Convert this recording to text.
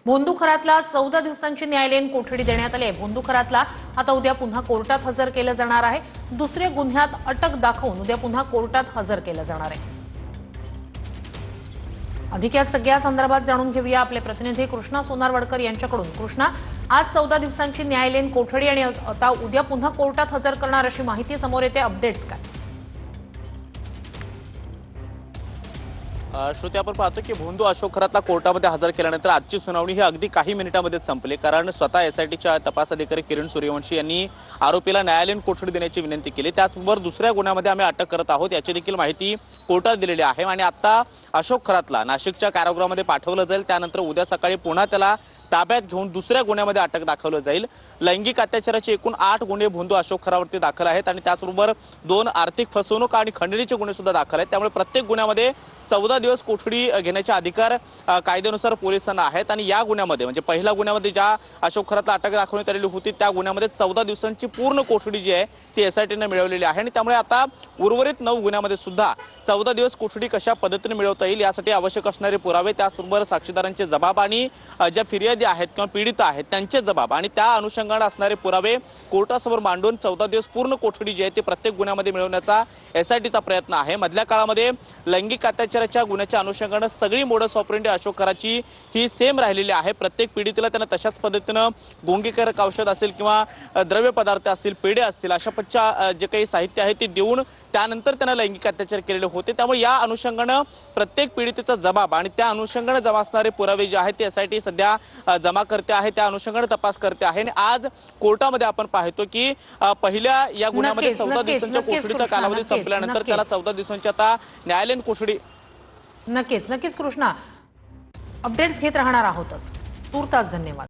भोंदूखरातला 14 दिवसांची न्यायालयीन कोठडी देण्यात आली आहे। भोंदूखरातला आता उद्या पुन्हा कोर्टात हजर केलं जाणार आहे। दुसऱ्या गुन्ह्यात अटक दाखवून उद्या पुन्हा कोर्टात हजर केलं जाणार आहे। अधिक या सगळ्या संदर्भात जाणून घेऊया आपले प्रतिनिधी कृष्णा सोनारवडकर यांच्याकडून। कृष्णा, आज 14 दिवसांची न्यायालयीन कोठडी आणि आता उद्या पुन्हा कोर्टात हजर करणार अशी माहिती समोर येते। अपडेट्स काय? श्रोते, आपण पाहतो की भोंदू अशोक खरातला कोर्टामध्ये हजर केल्यानंतर आजची सुनावणी ही अगदी काही मिनिटांमध्ये संपली। कारण स्वतः एसआयटीच्या तपास अधिकारी किरण सूर्यवंशी यांनी आरोपीला न्यायालयीन कोठडी देण्याची विनंती केली। त्याचबरोबर दुसऱ्या गुन्ह्यामध्ये आम्ही अटक करत आहोत याची देखील माहिती कोर्टात दिलेली आहे। आणि आता अशोक खरातला नाशिकच्या कारागृहामध्ये पाठवलं जाईल। त्यानंतर उद्या सकाळी पुन्हा त्याला ताब्यात घेऊन दुसऱ्या गुन्ह्यामध्ये अटक दाखवलं जाईल। लैंगिक अत्याचाराचे एकूण 8 गुन्हे भोंदू अशोक खरावरती दाखल आहेत आणि त्याचबरोबर 2 आर्थिक फसवणूक आणि खंडणीचे गुन्हे सुद्धा दाखल आहेत। त्यामुळे प्रत्येक गुन्ह्यामध्ये 14 दिवस कोठडी घेण्याचे अधिकार कायद्यानुसार पोलिसांना आहेत। आणि या गुन्ह्यामध्ये म्हणजे पहिल्या गुन्ह्यामध्ये ज्या अशोक खरातला अटक दाखवण्यात आलेली होती त्या गुन्ह्यामध्ये 14 दिवसांची पूर्ण कोठडी जी आहे ती एसआयटीने मिळवलेली आहे। आणि त्यामुळे आता उर्वरित 9 गुन्ह्यामध्ये सुद्धा 14 दिवस कोठडी कशा पद्धतीने मिळवता येईल यासाठी आवश्यक असणारे पुरावे, त्याचबरोबर साक्षीदारांचे जबाब आणि ज्या फिर्यादी आहेत किंवा पीडित आहेत त्यांचे जबाब आणि त्या अनुषंगाने असणारे पुरावे कोर्टासमोर मांडून 14 दिवस पूर्ण कोठडी जी आहे ती प्रत्येक गुन्ह्यामध्ये मिळवण्याचा एसआयटीचा प्रयत्न आहे। मधल्या काळामध्ये लैंगिक अत्याचाराच्या गुन्ह्याच्या अनुषंगाने सगळी मोडस ऑपरेंडी अशोक खराची ही सेम राहिलेली आहे। प्रत्येक पीडितेला त्यांना तशाच पद्धतीनं गुंगीकारक औषध असेल किंवा द्रव्य पदार्थ असतील, पेढे असतील, अशा पच्च्या जे काही साहित्य आहे ते देऊन त्यानंतर त्यांना लैंगिक अत्याचार केलेले होते। त्यामुळे या अनुषंगाने प्रत्येक पीडितेचा जबाब आणि त्या अनुषंगाने जमा असणारे पुरावे जे आहेत ते एसआयटी सध्या जमा करते आहे, त्या अनुषंगाने तपास करते आहे। आणि आज कोर्टामध्ये आपण पाहतो की पहिल्या या गुन्ह्यामध्ये 14 दिवसांच्या कोठडीचा कालावधी संपल्यानंतर त्याला 14 दिवसांची आता न्यायालयीन कोठडी नक्कीच कृष्णा, अपडेट्स घेत राहणार आहोतच। तूर्तास धन्यवाद।